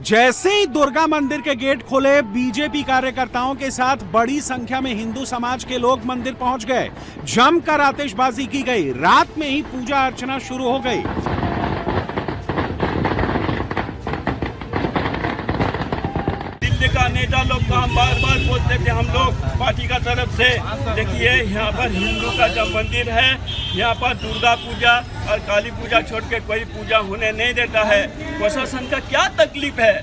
जैसे ही दुर्गा मंदिर के गेट खोले, बीजेपी कार्यकर्ताओं के साथ बड़ी संख्या में हिंदू समाज के लोग मंदिर पहुंच गए। जमकर आतिशबाजी की गई। रात में ही पूजा अर्चना शुरू हो गई। दिल्ली का नेता लोग का हम बार बार बोलते थे, हम लोग पार्टी का तरफ से, देखिए यहाँ पर हिंदू का जब मंदिर है, यहाँ पर दुर्गा पूजा और काली पूजा छोड़ के कोई पूजा होने नहीं देता है। प्रशासन का क्या तकलीफ है?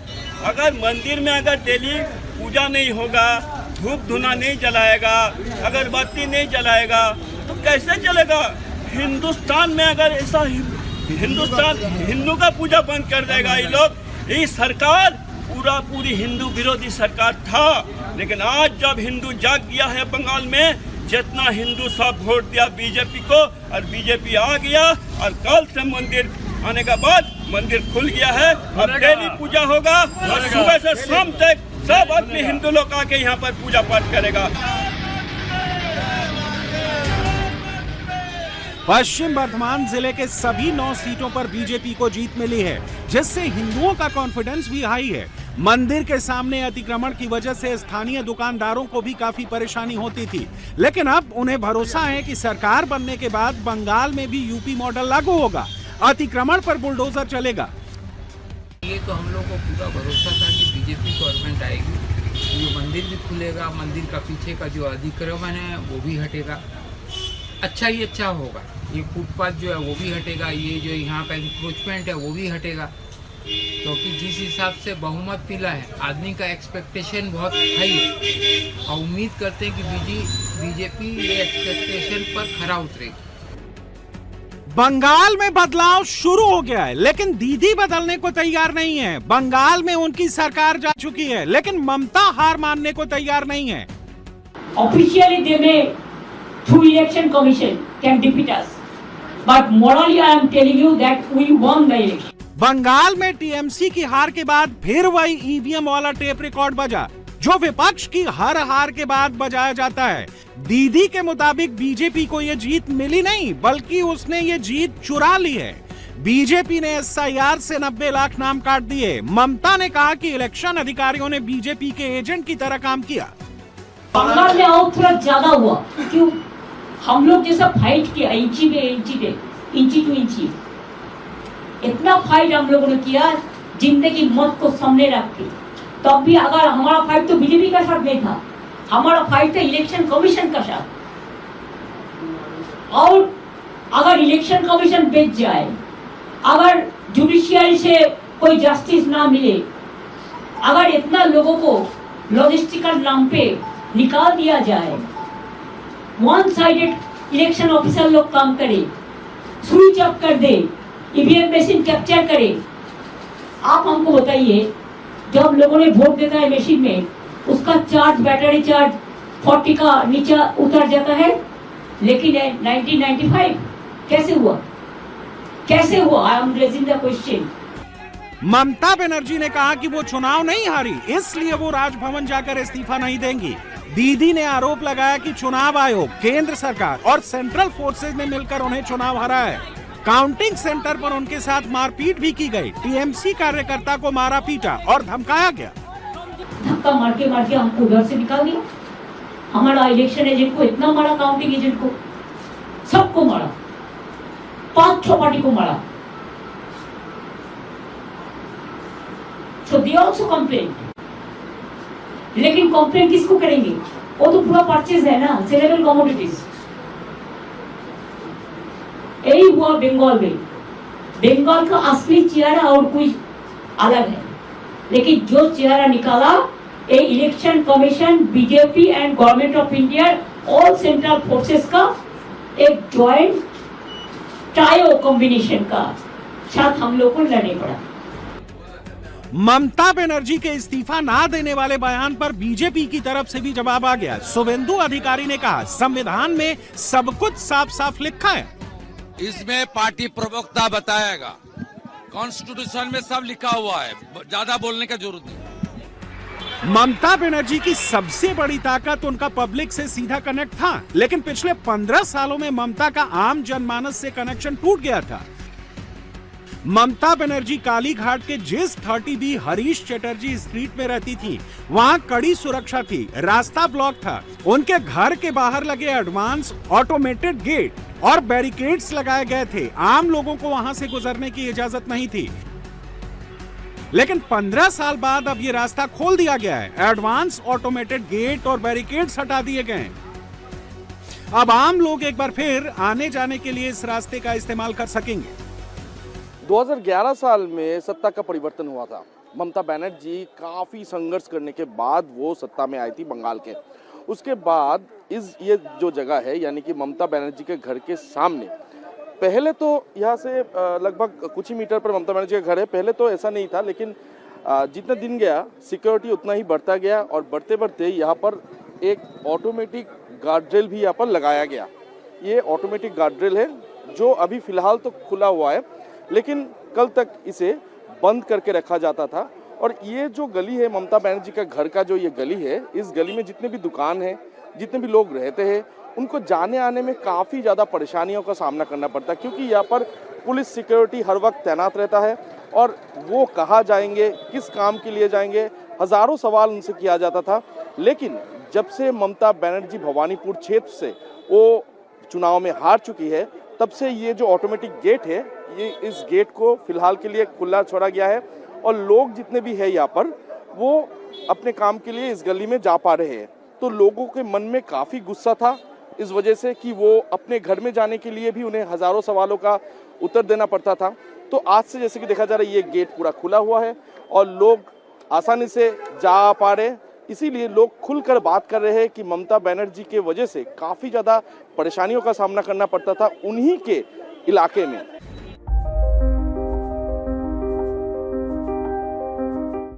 अगर मंदिर में अगर डेली पूजा नहीं होगा, धूप धुना नहीं जलाएगा, अगरबत्ती नहीं जलाएगा तो कैसे चलेगा? हिंदुस्तान में अगर ऐसा हिंदू का पूजा बंद कर देगा ये लोग, ये सरकार पूरी हिंदू विरोधी सरकार था। लेकिन आज जब हिंदू जाग गया है बंगाल में, जितना हिंदू सब वोट दिया बीजेपी को और बीजेपी आ गया, और कल से मंदिर आने के बाद मंदिर खुल गया है। अब डेली पूजा होगा और सुबह से शाम तक सब आदमी हिंदू लोग आके यहाँ पर पूजा पाठ करेगा। पश्चिम बर्धमान जिले के सभी 9 सीटों पर बीजेपी को जीत मिली है, जिससे हिंदुओं का कॉन्फिडेंस भी हाई है। मंदिर के सामने अतिक्रमण की वजह से स्थानीय दुकानदारों को भी काफी परेशानी होती थी, लेकिन अब उन्हें भरोसा है कि सरकार बनने के बाद बंगाल में भी यूपी मॉडल लागू होगा, अतिक्रमण पर बुलडोजर चलेगा। ये तो हम लोग को पूरा भरोसा था कि बीजेपी गवर्नमेंट आएगी, ये मंदिर भी खुलेगा, मंदिर का पीछे का जो अतिक्रमण है वो भी हटेगा, अच्छा ही अच्छा होगा। ये फुटपाथ जो है वो भी हटेगा, ये जो यहाँ का इंक्रोचमेंट है वो भी हटेगा, क्योंकि जिस हिसाब से बहुमत मिला है, आदमी का एक्सपेक्टेशन बहुत हाई है और उम्मीद करते हैं कि बीजेपी ये एक्सपेक्टेशन पर खरा उतरेगी। बंगाल में बदलाव शुरू हो गया है, लेकिन दीदी बदलने को तैयार नहीं है। बंगाल में उनकी सरकार जा चुकी है, लेकिन ममता हार मानने को तैयार नहीं है। Officially they may through election commission can defeat us, but morally I am telling you that we won the election. Bengal में टीएमसी की हार के बाद फिर वही ईवीएम वाला टेप रिकॉर्ड बजा, जो विपक्ष की हर हार के बाद बजाया जाता है। दीदी के मुताबिक बीजेपी को ये जीत मिली नहीं, बल्कि उसने ये जीत चुरा ली है। बीजेपी ने एसआईआर से 90 लाख नाम काट दिए। ममता ने कहा कि इलेक्शन अधिकारियों ने बीजेपी के एजेंट की तरह काम किया। बंगाल में और थोड़ा ज्यादा हुआ, क्यों? हम लोग जैसा फाइट किया इंची टू इंची, इतना फाइट हम लोगों ने किया जिंदगी मौत को सामने रख के। तब भी अगर हमारा फाइट तो बीजेपी का साथ नहीं था, हमारा फाइट था इलेक्शन कमीशन का साथ। और अगर इलेक्शन कमीशन बेच जाए, अगर जुडिशियरी से कोई जस्टिस ना मिले, अगर इतना लोगों को लॉजिस्टिकल नाम पे निकाल दिया जाए, वन साइडेड इलेक्शन ऑफिसर लोग काम करे, स्विच ऑफ कर दे, ईवीएम मशीन कैप्चर करे। आप हमको बताइए, जब लोगों ने वोट देता है मशीन में, उसका चार्ज, बैटरी चार्ज 40 का नीचे उतर जाता है, लेकिन 1995 कैसे हुआ? I am raising the question. Mamata Banerjee ने कहा कि वो चुनाव नहीं हारी, इसलिए वो राजभवन जाकर इस्तीफा नहीं देंगी। दीदी ने आरोप लगाया कि चुनाव आयोग, केंद्र सरकार और सेंट्रल फोर्सेज ने मिलकर उन्हें चुनाव हराया है। काउंटिंग सेंटर पर उनके साथ मारपीट भी की गई। टीएमसी कार्यकर्ता को मारा पीटा और धमकाया गया। धक्का मार के हमको घर से निकाल दिया। हमारा इलेक्शन एजेंट को इतना मारा, काउंटिंग एजेंट को, सबको मारा, 5-6 पार्टी को मारा। So they also complained. लेकिन कंप्लेंट किसको करेंगे? वो तो पूरा परचेज है ना, सेलेबल कमोडिटीज। यही हुआ बंगाल में। बंगाल का असली चेहरा और कोई अलग है, लेकिन जो चेहरा निकाला ये election commission, BJP and government of India, all central forces का एक ज्वाइंट ट्रायो कॉम्बिनेशन का साथ हम लोग को लड़ने पड़ा। ममता बनर्जी के इस्तीफा ना देने वाले बयान पर बीजेपी की तरफ से भी जवाब आ गया। शुभेंदु अधिकारी ने कहा, संविधान में सब कुछ साफ साफ लिखा है, इसमें पार्टी प्रवक्ता बताएगा। कॉन्स्टिट्यूशन में सब लिखा हुआ है, ज्यादा बोलने का जरूरत नहीं। ममता बनर्जी की सबसे बड़ी ताकत उनका पब्लिक से सीधा कनेक्ट था, लेकिन पिछले 15 सालों में ममता का आम जनमानस से कनेक्शन टूट गया था। ममता बनर्जी कालीघाट के जिस 30B हरीश चटर्जी स्ट्रीट में रहती थी, वहां कड़ी सुरक्षा थी, रास्ता ब्लॉक था। उनके घर के बाहर लगे एडवांस ऑटोमेटेड गेट और बैरिकेड्स लगाए गए थे। आम लोगों को वहां से गुजरने की इजाजत नहीं थी। लेकिन 15 साल बाद अब ये रास्ता खोल दिया गया है। एडवांस ऑटोमेटेड गेट और बैरिकेड्स हटा दिए गए हैं। अब आम लोग एक बार फिर आने जाने के लिए इस रास्ते का इस्तेमाल कर सकेंगे। 2011 साल में सत्ता का परिवर्तन हुआ था। ममता बनर्जी काफ़ी संघर्ष करने के बाद वो सत्ता में आई थी बंगाल के। उसके बाद ये जो जगह है यानी कि ममता बनर्जी के घर के सामने, पहले तो यहाँ से लगभग कुछ ही मीटर पर ममता बनर्जी का घर है। पहले तो ऐसा नहीं था, लेकिन जितना दिन गया सिक्योरिटी उतना ही बढ़ता गया और बढ़ते बढ़ते यहाँ पर एक ऑटोमेटिक गार्ड रेल भी यहाँ पर लगाया गया। ये ऑटोमेटिक गार्ड रेल है जो अभी फ़िलहाल तो खुला हुआ है, लेकिन कल तक इसे बंद करके रखा जाता था। और ये जो गली है ममता बनर्जी का घर का जो ये गली है, इस गली में जितने भी दुकान हैं, जितने भी लोग रहते हैं, उनको जाने आने में काफ़ी ज़्यादा परेशानियों का सामना करना पड़ता है, क्योंकि यहाँ पर पुलिस सिक्योरिटी हर वक्त तैनात रहता है और वो कहाँ जाएंगे, किस काम के लिए जाएंगे, हज़ारों सवाल उनसे किया जाता था। लेकिन जब से ममता बनर्जी भवानीपुर क्षेत्र से वो चुनाव में हार चुकी है, तब से ये जो ऑटोमेटिक गेट है, ये इस गेट को फिलहाल के लिए खुला छोड़ा गया है और लोग जितने भी हैं यहाँ पर वो अपने काम के लिए इस गली में जा पा रहे हैं। तो लोगों के मन में काफ़ी गुस्सा था इस वजह से कि वो अपने घर में जाने के लिए भी उन्हें हज़ारों सवालों का उत्तर देना पड़ता था। तो आज से जैसे कि देखा जा रहा है, ये गेट पूरा खुला हुआ है और लोग आसानी से जा पा रहे हैं। इसीलिए लोग खुलकर बात कर रहे हैं कि ममता बनर्जी के वजह से काफ़ी ज़्यादा परेशानियों का सामना करना पड़ता था उन्हीं के इलाके में।